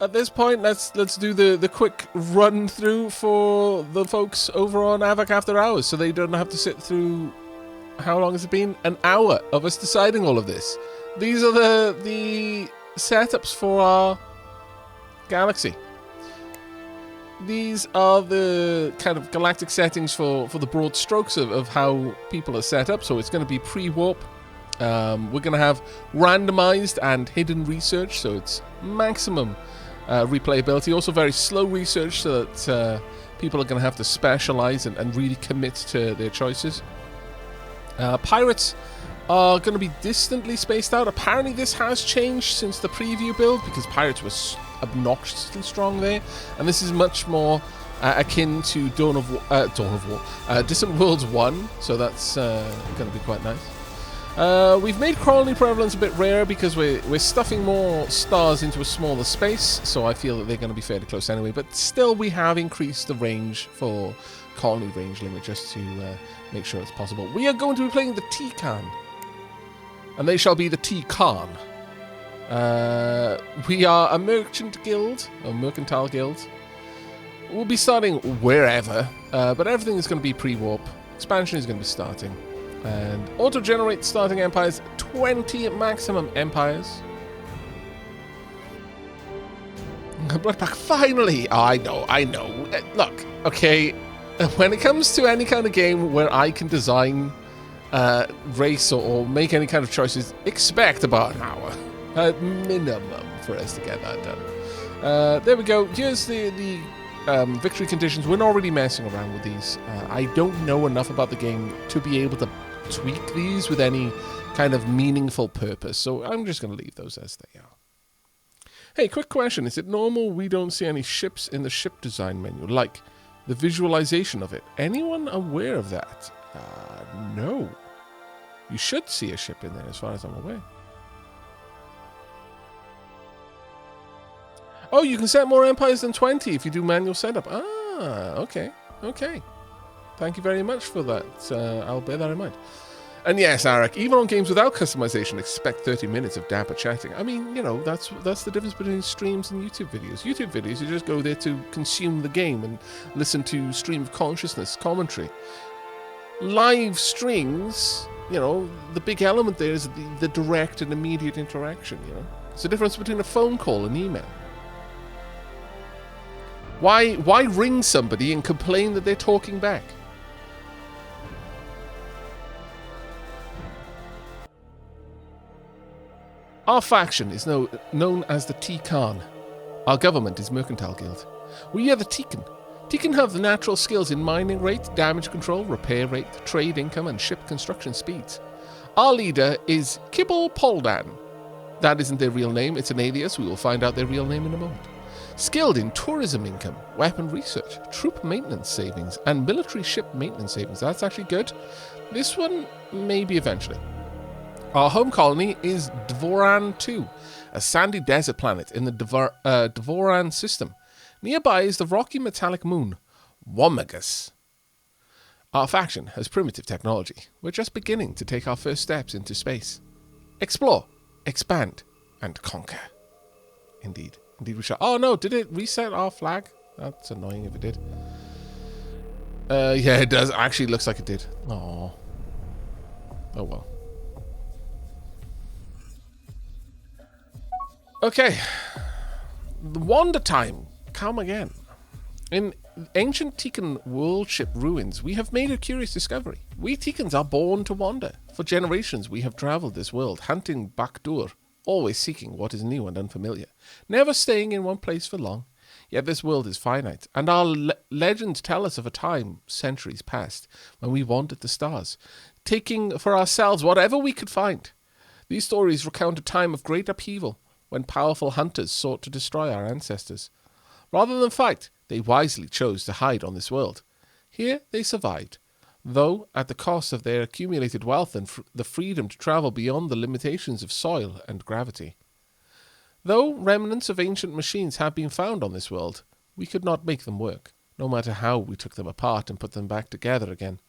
at this point, let's do the quick run through for the folks over on Aavak After Hours, so they don't have to sit through. How long has it been? An hour of us deciding all of this. These are the setups for our galaxy. These are the kind of galactic settings for the broad strokes of how people are set up. So it's going to be pre-warp. We're going to have randomized and hidden research, so it's maximum replayability. Also very slow research, so that people are going to have to specialize and really commit to their choices. Pirates are going to be distantly spaced out. Apparently this has changed since the preview build, because pirates was obnoxiously strong there, and this is much more akin to Distant Worlds 1, so that's going to be quite nice. We've made colony prevalence a bit rarer because we're stuffing more stars into a smaller space, so I feel that they're going to be fairly close anyway, but still we have increased the range for colony range limit just to make sure it's possible. We are going to be playing the T-Khan, and they shall be the T-Khan. We are a merchant guild, a mercantile guild. We'll be starting wherever, but everything is going to be pre-warp. Expansion is going to be starting. And auto-generate starting empires, 20 maximum empires. Blood Pack, finally! Oh, I know. Look, okay, when it comes to any kind of game where I can design race or make any kind of choices, expect about an hour at minimum for us to get that done. There we go. Here's the victory conditions. We're already messing around with these. I don't know enough about the game to be able to tweak these with any kind of meaningful purpose, so I'm just going to leave those as they are. Hey, quick question. Is it normal we don't see any ships in the ship design menu, like the visualization of it? Anyone aware of that? No. You should see a ship in there as far as I'm aware. Oh, you can set more empires than 20 if you do manual setup. Ah, okay. Okay. Thank you very much for that. I'll bear that in mind. And yes, Aavak, even on games without customization, expect 30 minutes of dapper chatting. I mean, you know, that's the difference between streams and YouTube videos. YouTube videos, you just go there to consume the game and listen to stream of consciousness commentary. Live streams, you know, the big element there is the direct and immediate interaction, you know. It's the difference between a phone call and email. Why ring somebody and complain that they're talking back? Our faction is known as the T-Khan. Our government is Mercantile Guild. We are the Tikan. Tikan have the natural skills in mining rate, damage control, repair rate, trade income, and ship construction speeds. Our leader is Kibble Poldan. That isn't their real name, it's an alias. We will find out their real name in a moment. Skilled in tourism income, weapon research, troop maintenance savings, and military ship maintenance savings. That's actually good. This one, maybe eventually. Our home colony is Dvoran 2, a sandy desert planet in the Dvoran system. Nearby is the rocky metallic moon, Womagus. Our faction has primitive technology. We're just beginning to take our first steps into space. Explore, expand, and conquer. Indeed. Indeed we shall. Oh no, did it reset our flag? That's annoying if it did. Yeah, it does. Actually, looks like it did. Aww. Oh well. Okay. The Wander time. Come again. In ancient Tikan world ship ruins, we have made a curious discovery. We Tikans are born to wander. For generations, we have traveled this world, hunting Bakdur, always seeking what is new and unfamiliar, never staying in one place for long. Yet this world is finite, and our legends tell us of a time, centuries past, when we wandered the stars, taking for ourselves whatever we could find. These stories recount a time of great upheaval, when powerful hunters sought to destroy our ancestors. Rather than fight, they wisely chose to hide on this world. Here they survived, though at the cost of their accumulated wealth and the freedom to travel beyond the limitations of soil and gravity. Though remnants of ancient machines have been found on this world, we could not make them work, no matter how we took them apart and put them back together again.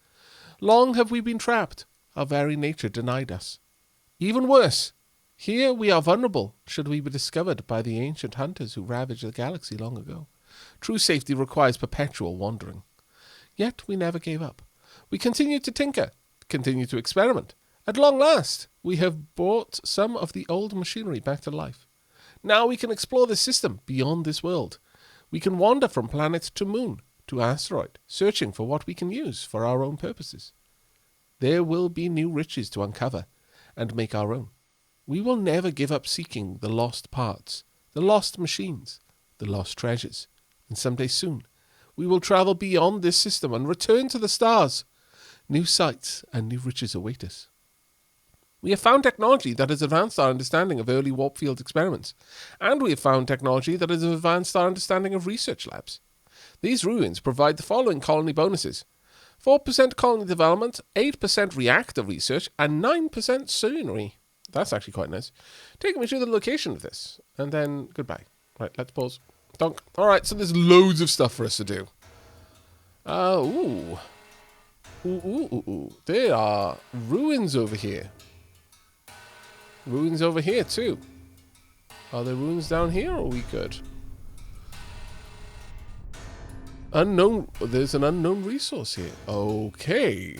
Long have we been trapped. Our very nature denied us. Even worse, Here we are vulnerable should we be discovered by the ancient hunters who ravaged the galaxy long ago. True safety requires perpetual wandering. Yet we never gave up. We continued to tinker, continued to experiment. At long last, we have brought some of the old machinery back to life. Now we can explore the system beyond this world. We can wander from planet to moon, to asteroid, searching for what we can use for our own purposes. There will be new riches to uncover and make our own. We will never give up seeking the lost parts, the lost machines, the lost treasures. And someday soon, we will travel beyond this system and return to the stars. New sights and new riches await us. We have found technology that has advanced our understanding of early warp field experiments, and we have found technology that has advanced our understanding of research labs. These ruins provide the following colony bonuses: 4% colony development, 8% reactor research, and 9% scenery. That's actually quite nice. Take me to the location of this, and then goodbye. Right, let's pause. Donk. Alright, so there's loads of stuff for us to do. Ooh. There are ruins over here. Ruins over here, too. Are there ruins down here, or are we good? Unknown. There's an unknown resource here. Okay.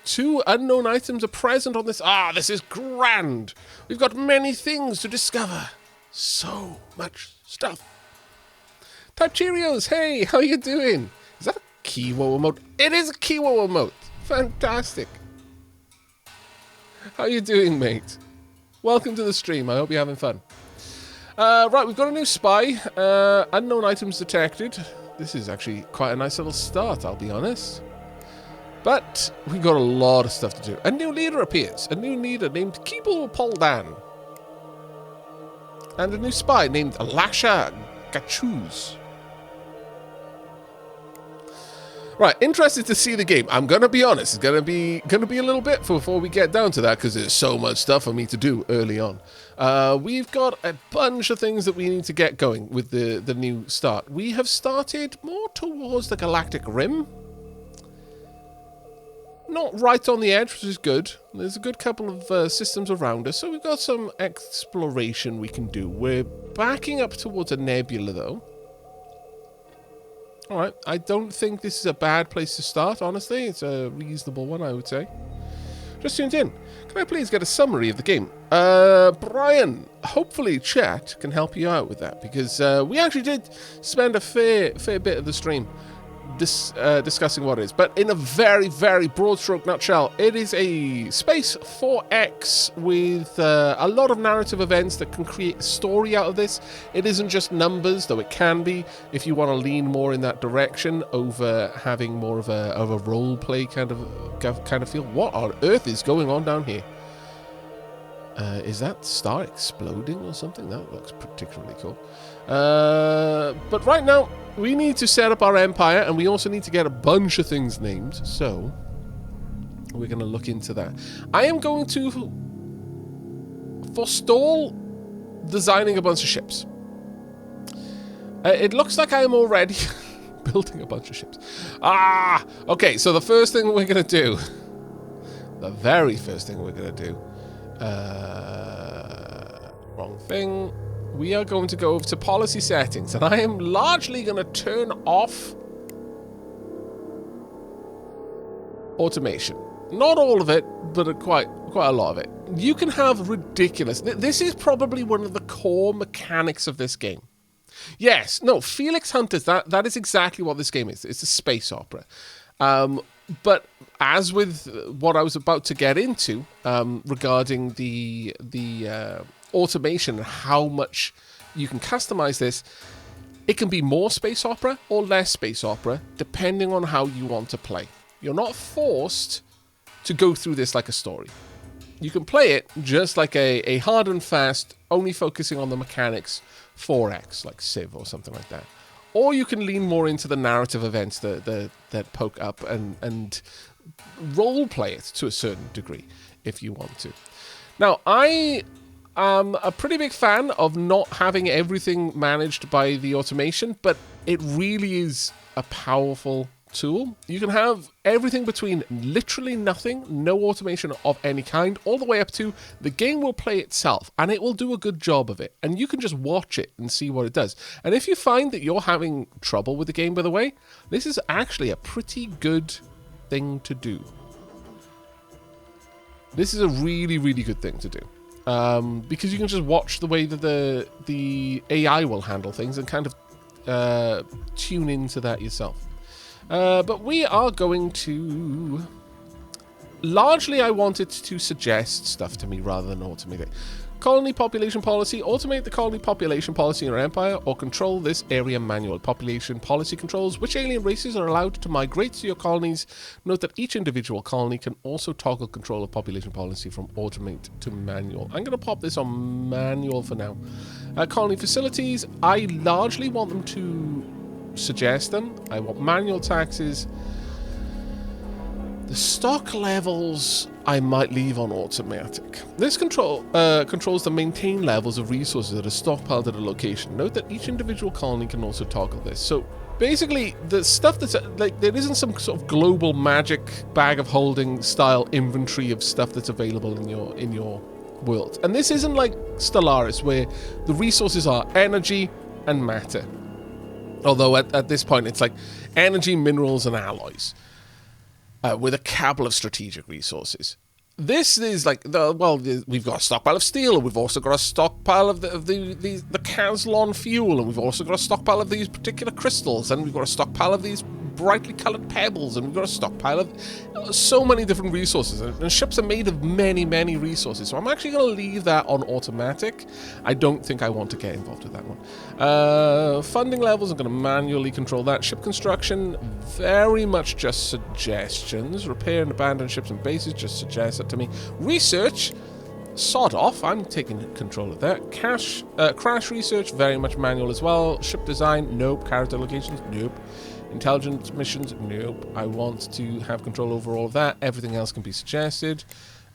2 unknown items are present on this. This is grand. We've got many things to discover. So much stuff. Type Cheerios. Hey, how you doing? Is that a Kiwo emote? It is a Kiwo emote. Fantastic. How you doing, mate? Welcome to the stream. I hope you're having fun. Right, we've got a new spy. Unknown items detected. This is actually quite a nice little start, I'll be honest. But we've got a lot of stuff to do. A new leader appears. A new leader named Kibul Poldan. And a new spy named Lasha Gachuz. Right, interested to see the game. I'm gonna be honest, it's gonna be a little bit before we get down to that, because there's so much stuff for me to do early on. We've got a bunch of things that we need to get going with the new start. We have started more towards the Galactic Rim. Not right on the edge, which is good. There's a good couple of systems around us, so we've got some exploration we can do. We're backing up towards a nebula, though. Alright, I don't think this is a bad place to start, honestly. It's a reasonable one, I would say. Just tuned in. Can I please get a summary of the game? Brian, hopefully chat can help you out with that, because we actually did spend a fair bit of the stream discussing what it is. But in a very, very broad stroke nutshell, it is a space 4X with a lot of narrative events that can create a story out of this. It isn't just numbers, though it can be, if you want to lean more in that direction over having more of a role play kind of feel. What on earth is going on down here? Is that star exploding or something? That looks particularly cool. But right now, we need to set up our empire, and we also need to get a bunch of things named, so we're going to look into that. I am going to forestall designing a bunch of ships. It looks like I am already building a bunch of ships. Okay, so the first thing we're going to do, the very first thing we're going to do, wrong thing. We are going to go over to policy settings, and I am largely going to turn off automation. Not all of it, but quite a lot of it. You can have ridiculous... This is probably one of the core mechanics of this game. Yes, no, Felix Hunters, that is exactly what this game is. It's a space opera. But as with what I was about to get into regarding the automation and how much you can customize this, it can be more space opera or less space opera depending on how you want to play. You're not forced to go through this like a story. You can play it just like a hard and fast, only focusing on the mechanics 4X, like Civ or something like that. Or you can lean more into the narrative events that poke up and role play it to a certain degree if you want to. Now, I am a pretty big fan of not having everything managed by the automation, but it really is a powerful tool. You can have everything between literally nothing, no automation of any kind, all the way up to the game will play itself, and it will do a good job of it. And you can just watch it and see what it does. And if you find that you're having trouble with the game, by the way, this is actually a pretty good thing to do. This is a really, really good thing to do. Because you can just watch the way that the AI will handle things and kind of tune into that yourself. But we are going to... Largely, I wanted to suggest stuff to me rather than automate it. Colony population policy. Automate the colony population policy in your empire or control this area manual. Population policy controls which alien races are allowed to migrate to your colonies. Note that each individual colony can also toggle control of population policy from automate to manual. I'm going to pop this on manual for now. Colony facilities. I largely want them to suggest them. I want manual taxes. The stock levels I might leave on automatic. This controls the maintain levels of resources that are stockpiled at a location. Note that each individual colony can also toggle this. So basically, the stuff that's like there isn't some sort of global magic bag of holding style inventory of stuff that's available in your world. And this isn't like Stellaris, where the resources are energy and matter. Although at this point it's like energy, minerals, and alloys. With a cabal of strategic resources. This is like, we've got a stockpile of steel, and we've also got a stockpile of the Caslon fuel, and we've also got a stockpile of these particular crystals, and we've got a stockpile of these brightly coloured pebbles, and we've got a stockpile of so many different resources. And ships are made of many, many resources, so I'm actually going to leave that on automatic. I don't think I want to get involved with that one. Funding levels, I'm going to manually control that. Ship construction, very much just suggestions. Repair and abandon ships and bases, just suggest that to me. Research, sod off, I'm taking control of that. Crash research, very much manual as well. Ship design, nope. Character locations, nope. Intelligence missions, nope. I want to have control over all of that. Everything else can be suggested.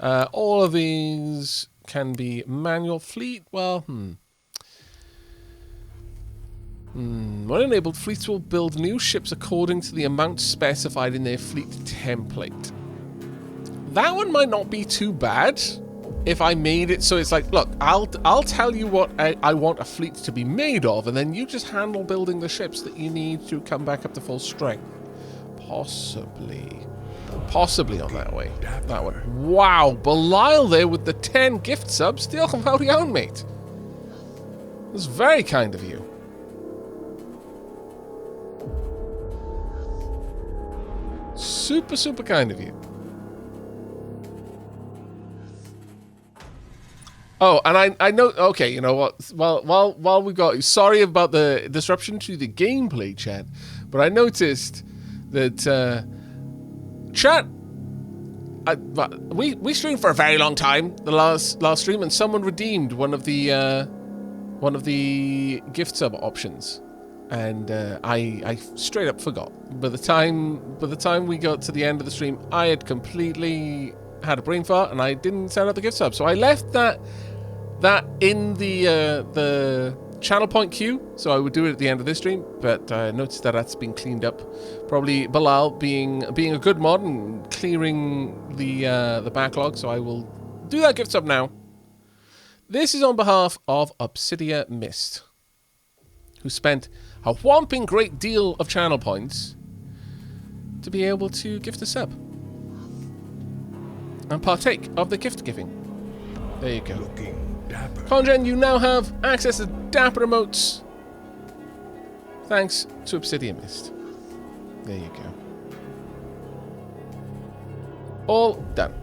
All of these can be manual. Fleet, well, When enabled, fleets will build new ships according to the amount specified in their fleet template. That one might not be too bad if I made it so it's like, look, I'll tell you what I want a fleet to be made of, and then you just handle building the ships that you need to come back up to full strength. Possibly on that way. That one. Wow, Belial there with the 10 gift subs. Still about your own, mate. That's very kind of you. Super, super kind of you. Oh, and I know. Okay, you know what? While we got, sorry about the disruption to the gameplay, chat, but I noticed that chat. We streamed for a very long time. The last stream, and someone redeemed one of the gift sub options, and I straight up forgot. By the time we got to the end of the stream, I had completely had a brain fart, and I didn't set up the gift sub. So I left that in the channel point queue, so I would do it at the end of this stream, but I noticed that that's been cleaned up. Probably Bilal being a good mod and clearing the backlog, so I will do that gift sub now. This is on behalf of Obsidia Mist, who spent a whomping great deal of channel points to be able to gift a sub and partake of the gift giving. There you go. Congen, you now have access to dapper emotes thanks to Obsidian Mist. There you go. All done.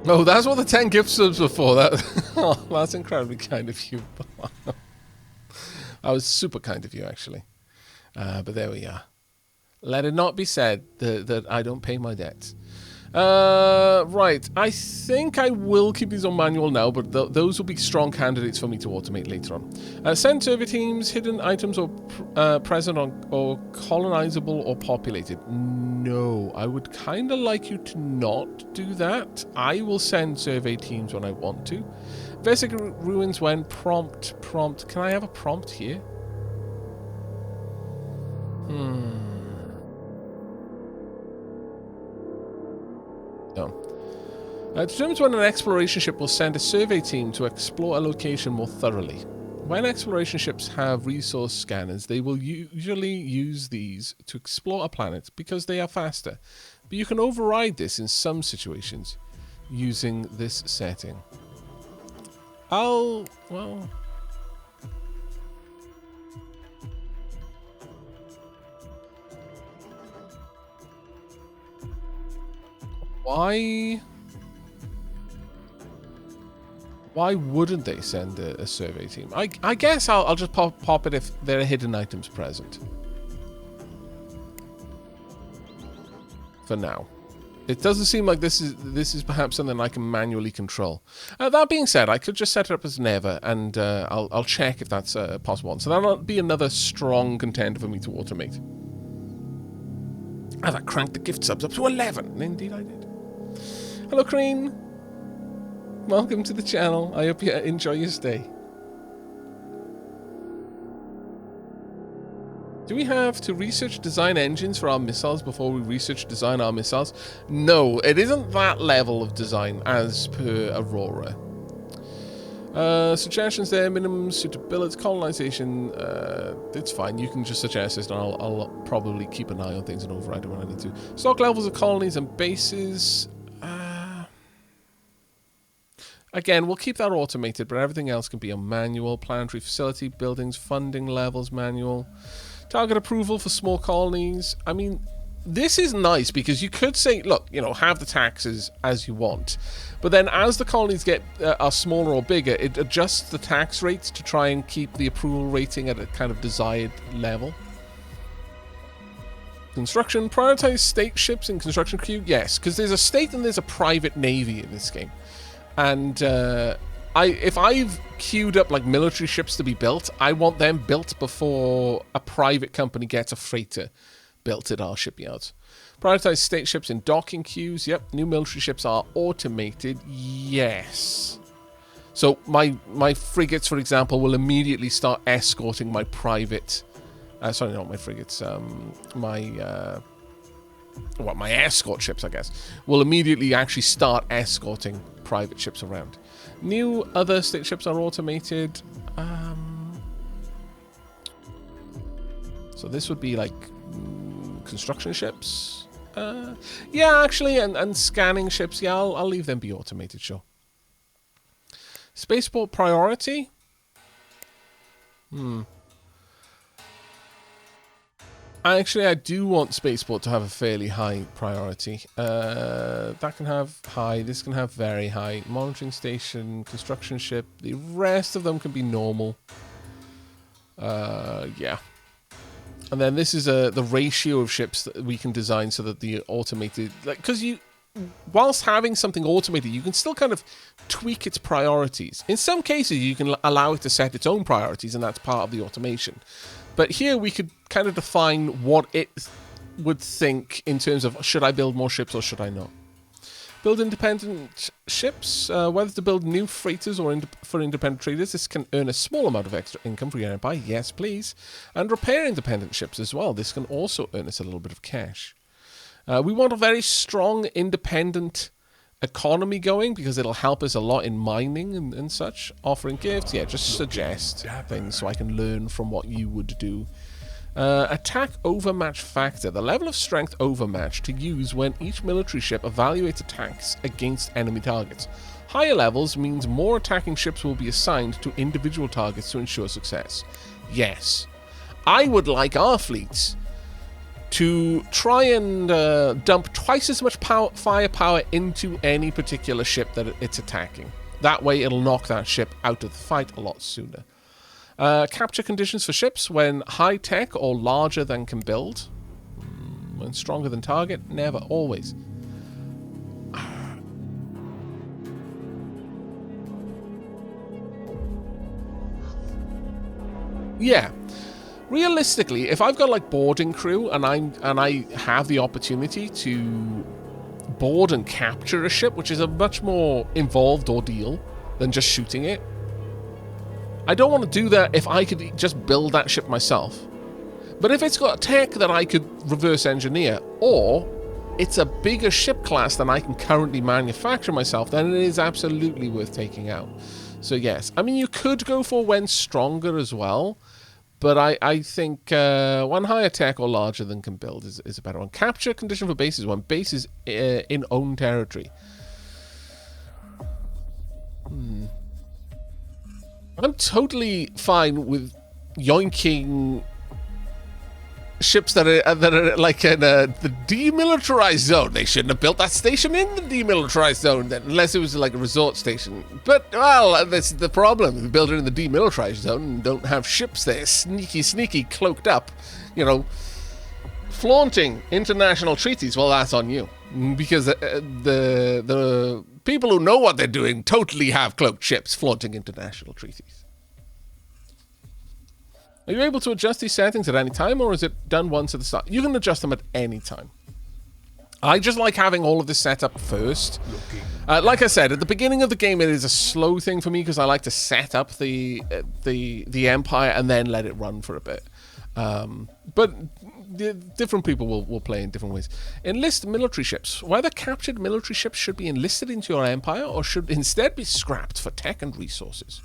Oh, that's what the 10 gift subs were for. That's incredibly kind of you. That was super kind of you, actually. But there we are. Let it not be said that I don't pay my debts. Right. I think I will keep these on manual now, but those will be strong candidates for me to automate later on. Send survey teams, hidden items or present on or colonizable or populated. No, I would kind of like you to not do that. I will send survey teams when I want to. Investigate ruins when prompt. Can I have a prompt here? No. Determines when an exploration ship will send a survey team to explore a location more thoroughly. When exploration ships have resource scanners, they will usually use these to explore a planet because they are faster. But you can override this in some situations using this setting. Well... Why wouldn't they send a survey team? I guess I'll just pop it if there are hidden items present. For now. It doesn't seem like this is perhaps something I can manually control. That being said, I could just set it up as never, and I'll check if that's a possible one. So that'll be another strong contender for me to automate. Have I cranked the gift subs up to 11? Indeed I did. Hello, Crane. Welcome to the channel. I hope you enjoy your stay. Do we have to research design engines for our missiles before we research design our missiles? No, it isn't that level of design as per Aurora. Suggestions there, minimum suitability, colonization, it's fine. You can just suggest this and I'll probably keep an eye on things and override it when I need to. Stock levels of colonies and bases. Again, we'll keep that automated, but everything else can be on manual. Planetary facility, buildings, funding levels, manual. Target approval for small colonies. I mean, this is nice because you could say, look, you know, have the taxes as you want. But then as the colonies are smaller or bigger, it adjusts the tax rates to try and keep the approval rating at a kind of desired level. Construction. Prioritize state ships in construction queue. Yes, because there's a state and there's a private navy in this game. And if I've queued up like military ships to be built, I want them built before a private company gets a freighter built at our shipyards. Prioritize state ships in docking queues. Yep, new military ships are automated. Yes. So my frigates, for example, will immediately start escorting my private... sorry, not my frigates. My escort ships, I guess, will immediately actually start escorting private ships around. New other state ships are automated. So this would be like construction ships. Yeah, actually, and scanning ships. Yeah, I'll leave them be automated, sure. Spaceport priority. Actually, I do want Spaceport to have a fairly high priority. That can have high, this can have very high. Monitoring station, construction ship, the rest of them can be normal. Yeah. And then this is the ratio of ships that we can design so that the automated... Because whilst having something automated, you can still kind of tweak its priorities. In some cases, you can allow it to set its own priorities, and that's part of the automation. But here we could kind of define what it would think in terms of should I build more ships or should I not. Build independent ships, whether to build new freighters or for independent traders. This can earn a small amount of extra income for your empire. Yes, please. And repair independent ships as well. This can also earn us a little bit of cash. We want a very strong independent economy going because it'll help us a lot in mining and such. Offering gifts, yeah, just suggest things so I can learn from what you would do. Attack overmatch factor, the level of strength overmatch to use when each military ship evaluates attacks against enemy targets. Higher levels means more attacking ships will be assigned to individual targets to ensure success. Yes, I would like our fleets to try and dump twice as much firepower into any particular ship that it's attacking. That way it'll knock that ship out of the fight a lot sooner. Capture conditions for ships when high tech or larger than can build. When stronger than target, never, always. Yeah. Realistically, if I've got like boarding crew and I have the opportunity to board and capture a ship, which is a much more involved ordeal than just shooting it, I don't want to do that if I could just build that ship myself. But if it's got tech that I could reverse engineer, or it's a bigger ship class than I can currently manufacture myself, then it is absolutely worth taking out. So yes, I mean, you could go for when stronger as well, but I think one higher tech or larger than can build is a better one. Capture condition for bases when base is in own territory. I'm totally fine with yoinking ships that are like in the demilitarized zone. They shouldn't have built that station in the demilitarized zone unless it was like a resort station. But, well, that's the problem. You build it in the demilitarized zone and don't have ships there sneaky, cloaked up, you know, flaunting international treaties. Well, that's on you. Because the people who know what they're doing totally have cloaked ships flaunting international treaties. Are you able to adjust these settings at any time, or is it done once at the start? You can adjust them at any time. I just like having all of this set up first. Like I said, at the beginning of the game, it is a slow thing for me because I like to set up the Empire and then let it run for a bit. But different people will play in different ways. Enlist military ships. Whether captured military ships should be enlisted into your Empire or should instead be scrapped for tech and resources.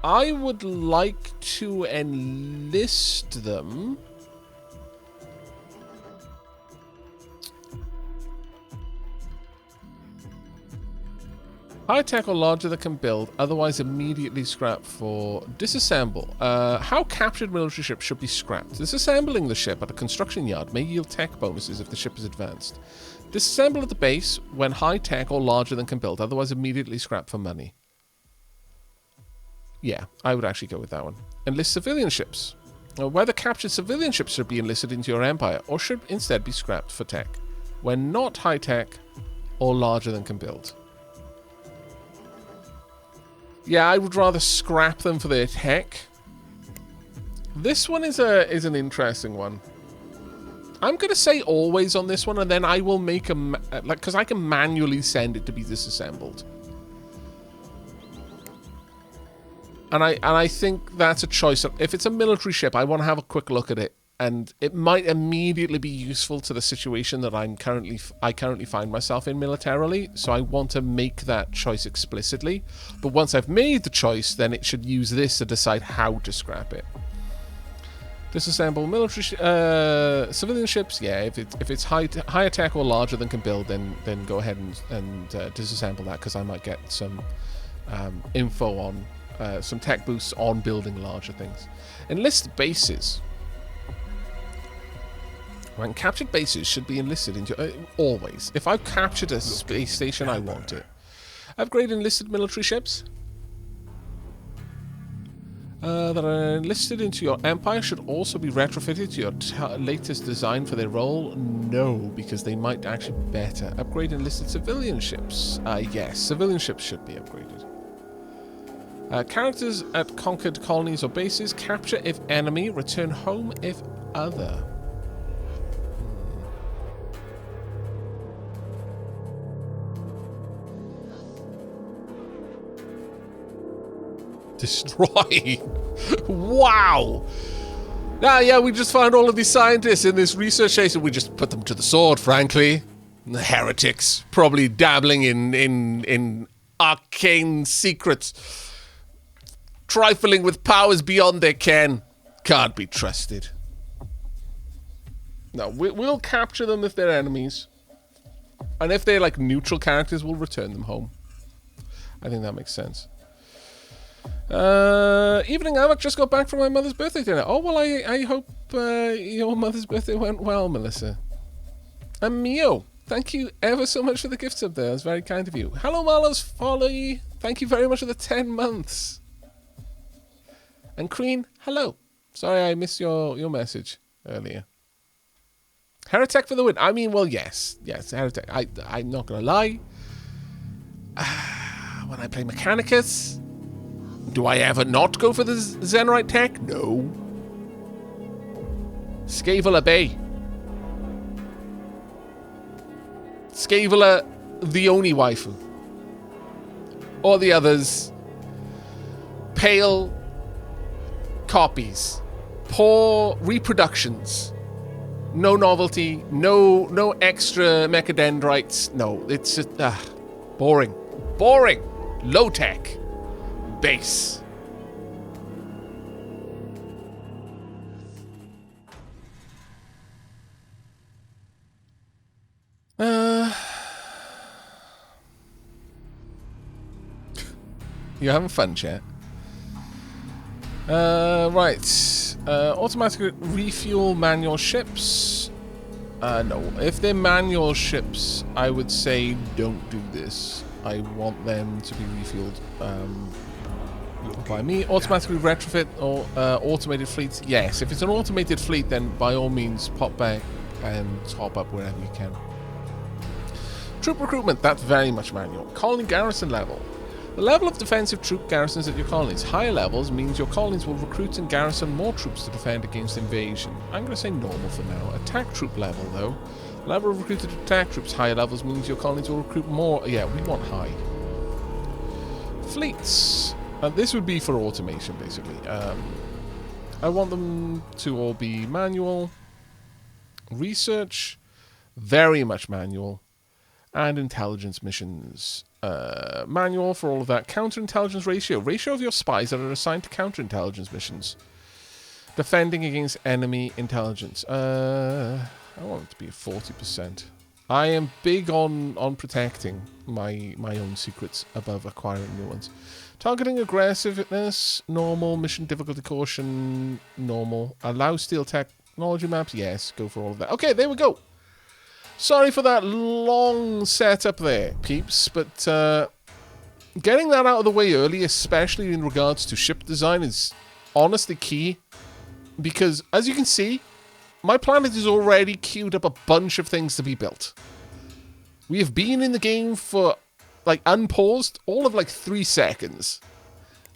I would like to enlist them. High tech or larger that can build, otherwise immediately scrap for disassemble. How captured military ships should be scrapped. Disassembling the ship at a construction yard may yield tech bonuses if the ship is advanced. Disassemble at the base when high tech or larger than can build, otherwise immediately scrap for money. Yeah, I would actually go with that one. Enlist civilian ships. Whether captured civilian ships should be enlisted into your empire or should instead be scrapped for tech, when not high tech or larger than can build. Yeah, I would rather scrap them for their tech. This one is an interesting one. I'm going to say always on this one, and then I will make a... because I can manually send it to be disassembled. And I think that's a choice. If it's a military ship, I want to have a quick look at it, and it might immediately be useful to the situation that I currently find myself in militarily. So I want to make that choice explicitly. But once I've made the choice, then it should use this to decide how to scrap it. Disassemble military civilian ships. Yeah, if it's higher tech or larger than can build, then go ahead and disassemble that, because I might get some info on. Some tech boosts on building larger things. Enlist bases. When captured bases should be enlisted into... always. If I've captured a space station, I want it. Upgrade enlisted military ships. That are enlisted into your empire should also be retrofitted to your latest design for their role. No, because they might actually be better. Upgrade enlisted civilian ships. Yes, civilian ships should be upgraded. Characters at conquered colonies or bases. Capture if enemy. Return home if other. Destroy. Wow. Yeah, we just found all of these scientists in this research station. We just put them to the sword, frankly. The heretics. Probably dabbling in arcane secrets. Trifling with powers beyond their ken. Can't be trusted. No, we'll capture them if they're enemies. And if they're like neutral characters, we'll return them home. I think that makes sense. Evening, Aavak. Just got back from my mother's birthday dinner. Oh, well, I hope your mother's birthday went well, Melissa. And Mio, thank you ever so much for the gift sub there. That's very kind of you. Hello, Marlo's Folly. Thank you very much for the 10 months. And Crean, hello. Sorry I missed your message earlier. Heretic for the win. I mean, well, yes. Yes, Heretic. I'm not going to lie. When I play Mechanicus, do I ever not go for the Zenerite tech? No. Scaveler Bay. Scaveler, the only waifu. All the others, pale copies. Poor reproductions. No novelty. No extra mechadendrites. No, it's just boring. Boring. Low tech. Base. You having fun, chat? Right. Automatic refuel manual ships. No. If they're manual ships, I would say don't do this. I want them to be refueled by me. Automatically retrofit or automated fleets. Yes. If it's an automated fleet, then by all means pop back and top up wherever you can. Troop recruitment. That's very much manual. Colony garrison level. The level of defensive troop garrisons at your colonies. Higher levels means your colonies will recruit and garrison more troops to defend against invasion. I'm going to say normal for now. Attack troop level, though. The level of recruited attack troops. Higher levels means your colonies will recruit more. Yeah, we want high. Fleets. This would be for automation, basically. I want them to all be manual. Research. Very much manual. And intelligence missions. Manual for all of that. Counterintelligence ratio. Ratio of your spies that are assigned to counterintelligence missions. Defending against enemy intelligence. I want it to be 40%. I am big on protecting my own secrets above acquiring new ones. Targeting aggressiveness. Normal. Mission difficulty caution. Normal. Allow steel technology maps. Yes. Go for all of that. Okay, there we go. Sorry for that long setup there, peeps, but getting that out of the way early, especially in regards to ship design, is honestly key. Because, as you can see, my planet is already queued up a bunch of things to be built. We have been in the game for, like, unpaused, all of, like, 3 seconds.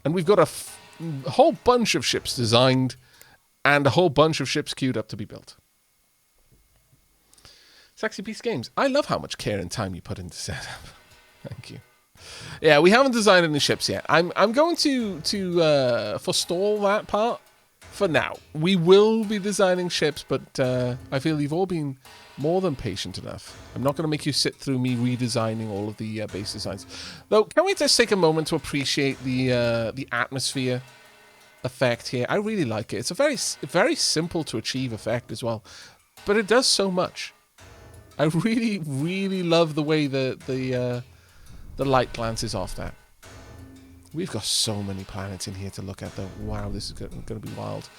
And we've got a whole bunch of ships designed and a whole bunch of ships queued up to be built. Sexy Beast Games. I love how much care and time you put into setup. Thank you. Yeah, we haven't designed any ships yet. I'm going to forestall that part for now. We will be designing ships, but I feel you've all been more than patient enough. I'm not going to make you sit through me redesigning all of the base designs. Though, can we just take a moment to appreciate the atmosphere effect here? I really like it. It's a very simple to achieve effect as well, but it does so much. I really, really love the way the light glances off that. We've got so many planets in here to look at, though. Wow, this is going to be wild.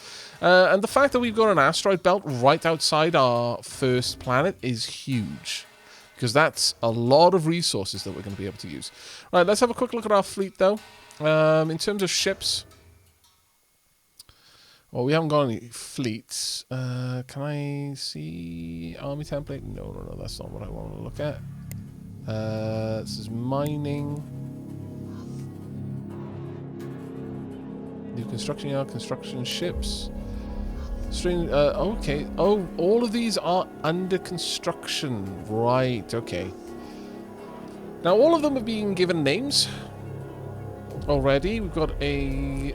And the fact that we've got an asteroid belt right outside our first planet is huge. Because that's a lot of resources that we're going to be able to use. Right, let's have a quick look at our fleet, though. In terms of ships... Well, we haven't got any fleets. Can I see army template? No, that's not what I want to look at. This is mining. New construction yard, construction ships. String. Okay. Oh, all of these are under construction. Right. Okay. Now, all of them are being given names already. We've got a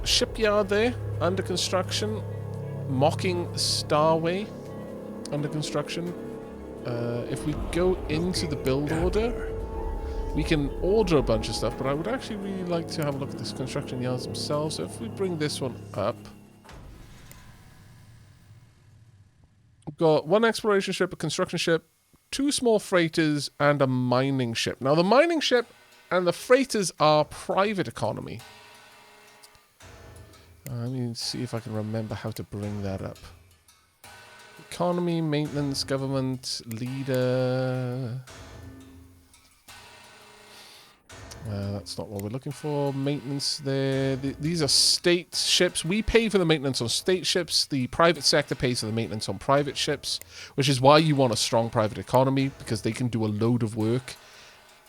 shipyard there under construction. Mocking Starway under construction. If we go into the build order, we can order a bunch of stuff, but I would actually really like to have a look at this construction yards themselves. So if we bring this one up, we've got 1 exploration ship, a construction ship, 2 small freighters, and a mining ship. Now the mining ship and the freighters are private economy. Let me see if I can remember how to bring that up. Economy, maintenance, government, leader. That's not what we're looking for. Maintenance there. These are state ships. We pay for the maintenance on state ships. The private sector pays for the maintenance on private ships, which is why you want a strong private economy, because they can do a load of work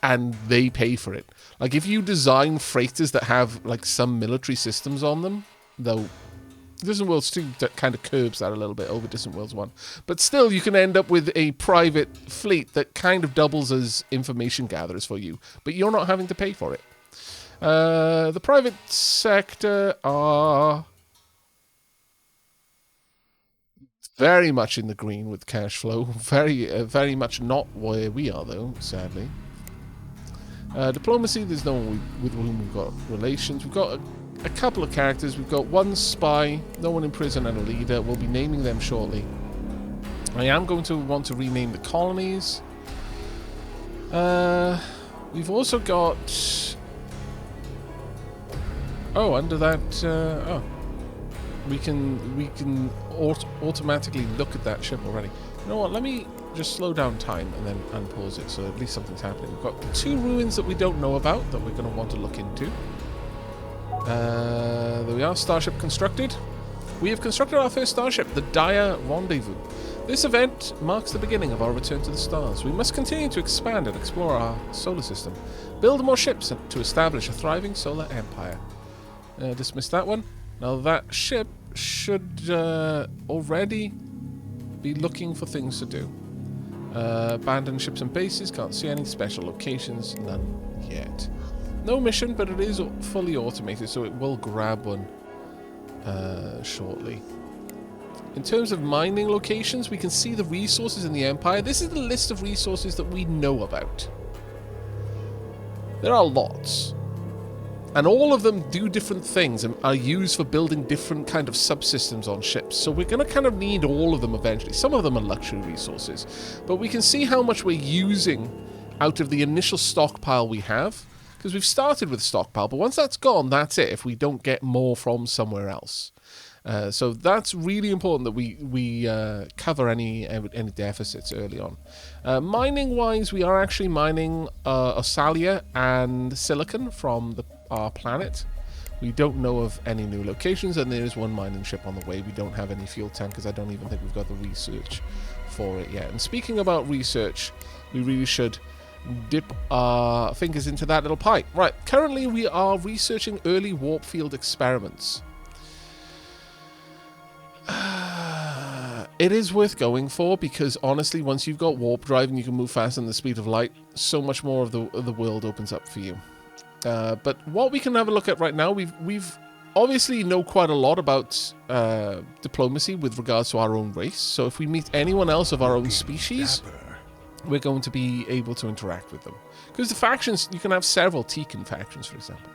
and they pay for it. Like, if you design freighters that have, like, some military systems on them, though Distant Worlds 2 that kind of curbs that a little bit over Distant Worlds 1. But still, you can end up with a private fleet that kind of doubles as information gatherers for you, but you're not having to pay for it. The private sector are very much in the green with cash flow. Very much not where we are, though, sadly. Diplomacy, there's no one with whom we've got relations. We've got a couple of characters. We've got one spy, no one in prison, and a leader. We'll be naming them shortly. I am going to want to rename the colonies. We've also got... Oh, under that... We can automatically look at that ship already. You know what, let me just slow down time and then unpause it, so at least something's happening. We've got 2 ruins that we don't know about that we're going to want to look into. There we are, starship constructed. We have constructed our first starship, the Dire Rendezvous. This event marks the beginning of our return to the stars. We must continue to expand and explore our solar system. Build more ships to establish a thriving solar empire. Dismiss that one. Now that ship should already be looking for things to do. Abandoned ships and bases, can't see any. Special locations, none yet. No mission, but it is fully automated, so it will grab one shortly. In terms of mining locations, we can see the resources in the Empire. This is the list of resources that we know about. There are lots. And all of them do different things and are used for building different kind of subsystems on ships. So we're going to kind of need all of them eventually. Some of them are luxury resources. But we can see how much we're using out of the initial stockpile we have. Because we've started with stockpile, but once that's gone, that's it, if we don't get more from somewhere else. So that's really important that we cover any deficits early on. Mining-wise, we are actually mining Osalia and silicon from our planet. We don't know of any new locations, and there is one mining ship on the way. We don't have any fuel tankers. I don't even think we've got the research for it yet. And speaking about research, we really should dip our fingers into that little pie. Right, currently we are researching early warp field experiments. It is worth going for, because honestly, once you've got warp drive and you can move faster than the speed of light, so much more of the world opens up for you. But what we can have a look at right now, we've obviously know quite a lot about diplomacy with regards to our own race. So if we meet anyone else of our own species, we're going to be able to interact with them. Because the factions, you can have several Tekken factions, for example.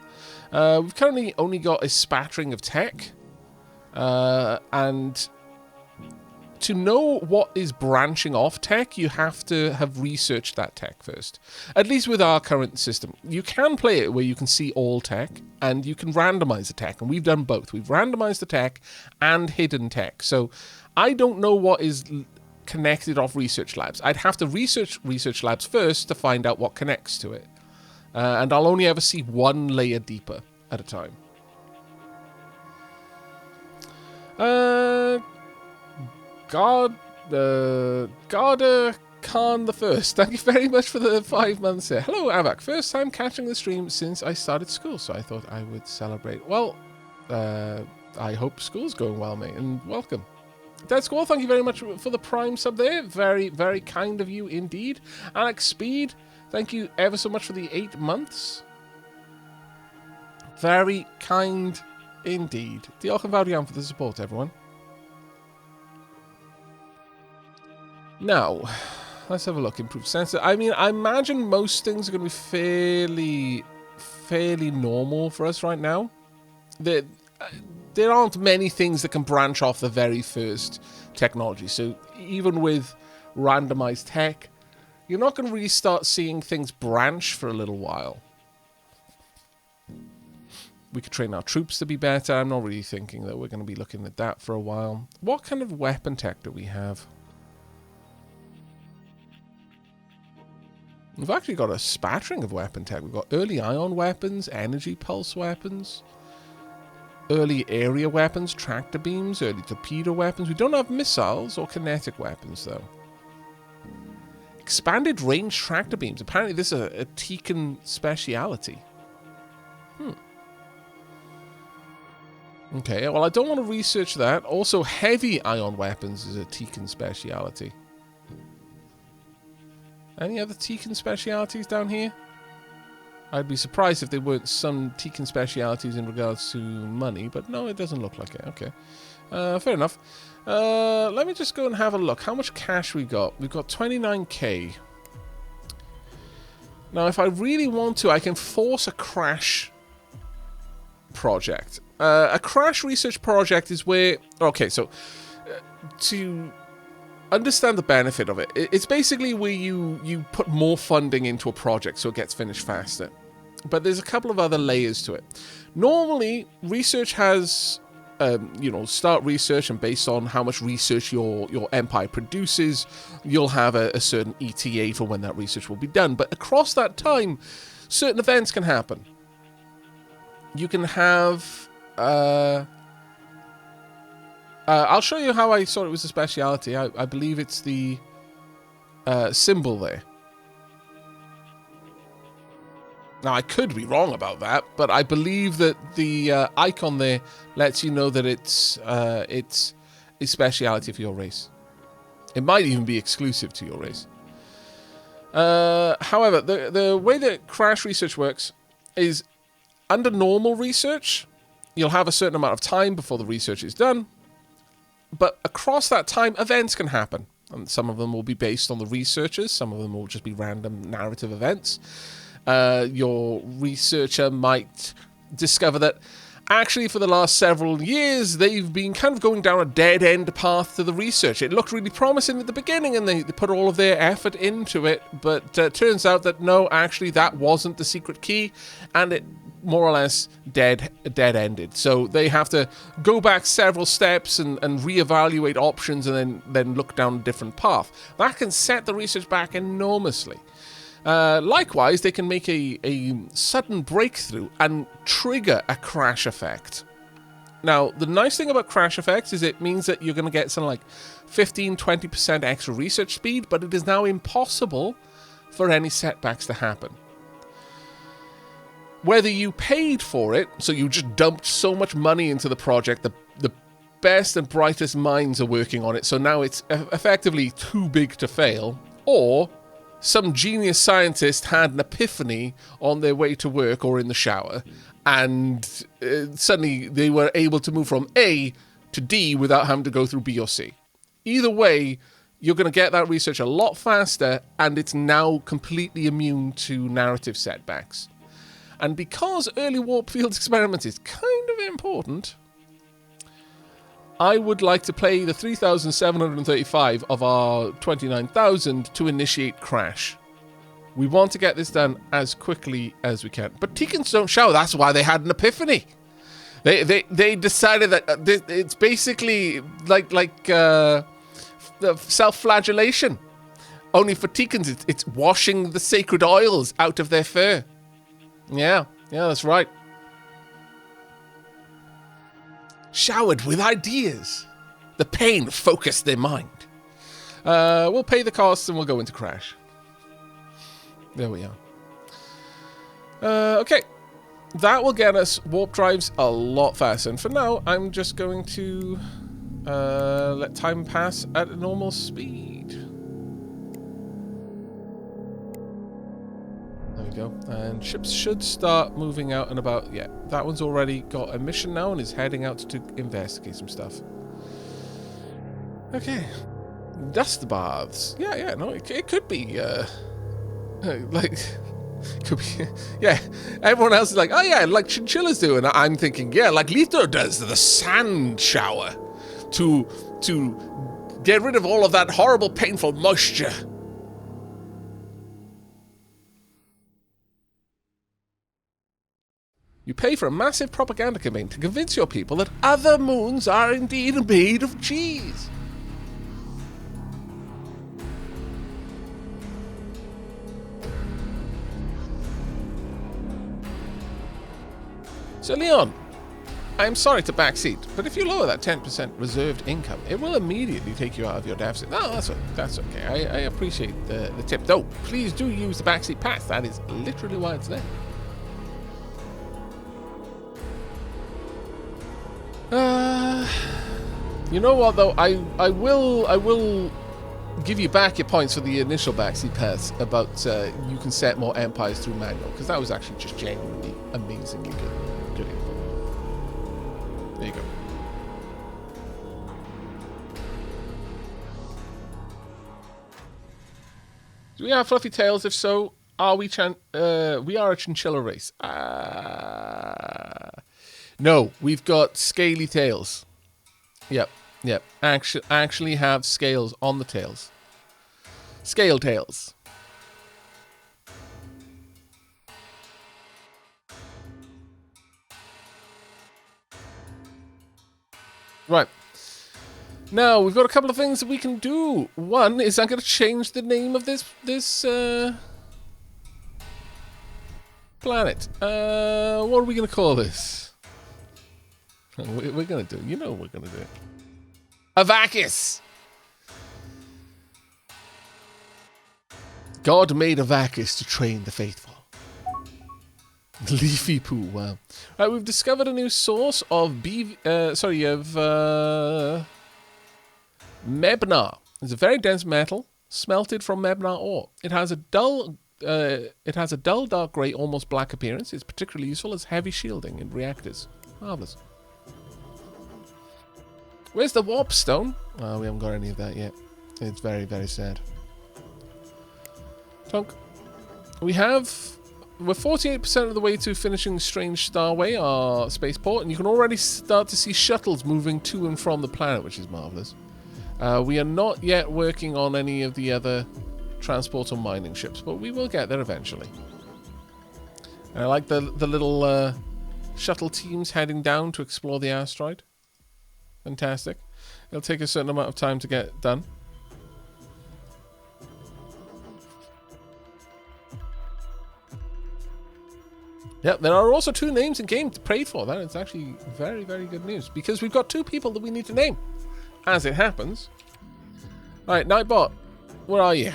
We've currently only got a spattering of tech. And to know what is branching off tech, you have to have researched that tech first. At least with our current system. You can play it where you can see all tech, and you can randomize the tech. And we've done both. We've randomized the tech and hidden tech. So I don't know what is connected off research labs. I'd have to research research labs first to find out what connects to it. And I'll only ever see one layer deeper at a time. Garda Khan the First. Thank you very much for the 5 months here. Hello, Aavak. First time catching the stream since I started school, so I thought I would celebrate. Well, I hope school's going well, mate, and welcome. Dead Squall, thank you very much for the Prime sub there. Very, very kind of you indeed. Alex Speed, thank you ever so much for the 8 months. Very kind indeed. Diolch yn fawr iawn for the support, everyone. Now, let's have a look. Improved sensor. I mean, I imagine most things are going to be fairly normal for us right now. There aren't many things that can branch off the very first technology. So even with randomized tech, you're not going to really start seeing things branch for a little while. We could train our troops to be better. I'm not really thinking that we're going to be looking at that for a while. What kind of weapon tech do we have? We've actually got a spattering of weapon tech. We've got early ion weapons, energy pulse weapons, early area weapons, tractor beams, early torpedo weapons. We don't have missiles or kinetic weapons, though. Expanded range tractor beams. Apparently this is a Tekken speciality. Okay, well, I don't want to research that. Also, heavy ion weapons is a Tekken speciality. Any other Tekken specialities down here? I'd be surprised if there weren't some Tekken specialities in regards to money, but no, it doesn't look like it. Okay, fair enough. Let me just go and have a look. How much cash we got? We've got 29k. Now, if I really want to, I can force a crash project. A crash research project is where... Okay, so to understand the benefit of it, it's basically where you put more funding into a project so it gets finished faster. But there's a couple of other layers to it. Normally, research has... start research, and based on how much research your empire produces, you'll have a certain ETA for when that research will be done. But across that time, certain events can happen. You can have... I'll show you how I saw it was a speciality. I believe it's the symbol there. Now, I could be wrong about that, but I believe that the icon there lets you know that it's a speciality for your race. It might even be exclusive to your race. However, the way that crash research works is under normal research, you'll have a certain amount of time before the research is done, but across that time, events can happen. And some of them will be based on the researchers, some of them will just be random narrative events. Your researcher might discover that actually for the last several years they've been kind of going down a dead-end path to the research. It looked really promising at the beginning and they put all of their effort into it, but turns out that no, actually that wasn't the secret key, and it more or less dead-ended. So they have to go back several steps and reevaluate options and then look down a different path. That can set the research back enormously. Likewise, they can make a sudden breakthrough and trigger a crash effect. Now, the nice thing about crash effects is it means that you're going to get something like 15-20% extra research speed, but it is now impossible for any setbacks to happen. Whether you paid for it, so you just dumped so much money into the project, the best and brightest minds are working on it, so now it's effectively too big to fail, or some genius scientist had an epiphany on their way to work or in the shower, and suddenly they were able to move from A to D without having to go through B or C. Either way, you're going to get that research a lot faster, and it's now completely immune to narrative setbacks. And because early warp field experiment is kind of important, I would like to play the 3,735 of our 29,000 to initiate crash. We want to get this done as quickly as we can. But Tekkens don't show. That's why they had an epiphany. They decided that it's basically like self-flagellation. Only for Tekkens, it's washing the sacred oils out of their fur. Yeah, that's right. Showered with ideas. The pain focused their mind. We'll pay the costs and we'll go into crash. There we are. Okay. That will get us warp drives a lot faster. And for now, I'm just going to let time pass at a normal speed. There we go. And ships should start moving out and about. Yeah, that one's already got a mission now and is heading out to investigate some stuff. Okay. Dust baths. Yeah, no, it could be, like... Could be, yeah. Everyone else is like, oh yeah, like chinchillas do, and I'm thinking, yeah, like Lito does, the sand shower, to get rid of all of that horrible, painful moisture. You pay for a massive propaganda campaign to convince your people that other moons are indeed made of cheese. So, Leon, I'm sorry to backseat, but if you lower that 10% reserved income, it will immediately take you out of your deficit. No, that's okay. I appreciate the tip. Though, please do use the backseat pass. That is literally why it's there. You know what, though? I will give you back your points for the initial backseat pass about you can set more empires through manual, because that was actually just genuinely amazingly good info. There you go. Do we have fluffy tails? If so, are we we are a chinchilla race. No, we've got scaly tails. Yep. Actually have scales on the tails. Scale tails. Right. Now, we've got a couple of things that we can do. One is I'm going to change the name of this planet. What are we going to call this? We're going to do. You know what we're going to do. Aavak. God made Aavak to train the faithful. Leafy poo, wow. Right, we've discovered a new source of Mebnar. It's a very dense metal smelted from Mebnar ore. It has a dull dark grey, almost black appearance. It's particularly useful as heavy shielding in reactors. Marvelous. Where's the warp stone? Oh, we haven't got any of that yet. It's very, very sad. Tonk. We're 48% of the way to finishing Strange Starway, our spaceport, and you can already start to see shuttles moving to and from the planet, which is marvelous. We are not yet working on any of the other transport or mining ships, but we will get there eventually. And I like the little shuttle teams heading down to explore the asteroid. Fantastic. It'll take a certain amount of time to get done. Yep, there are also 2 names in game to pray for. That is actually very, very good news, because we've got 2 people that we need to name, as it happens. Right, Nightbot, where are you?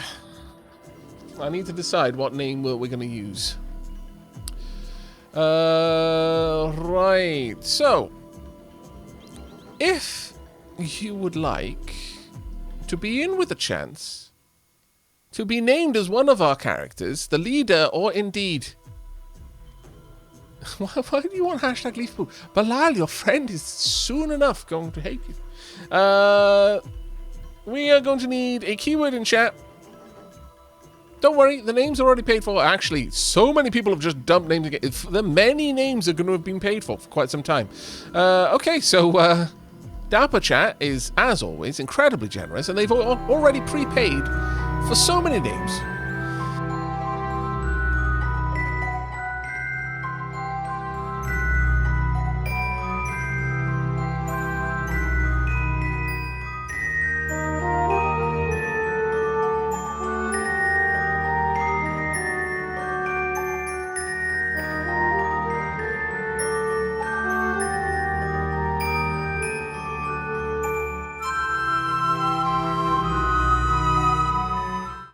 I need to decide what name we're going to use. Right, so if you would like to be in with a chance to be named as one of our characters, the leader, or indeed... Why do you want hashtag leafpoo? Balal, your friend is soon enough going to hate you. We are going to need a keyword in chat. Don't worry, the names are already paid for. Actually, so many people have just dumped names again. The many names are going to have been paid for quite some time. Okay, so Dapper Chat is, as always, incredibly generous, and they've already prepaid for so many names.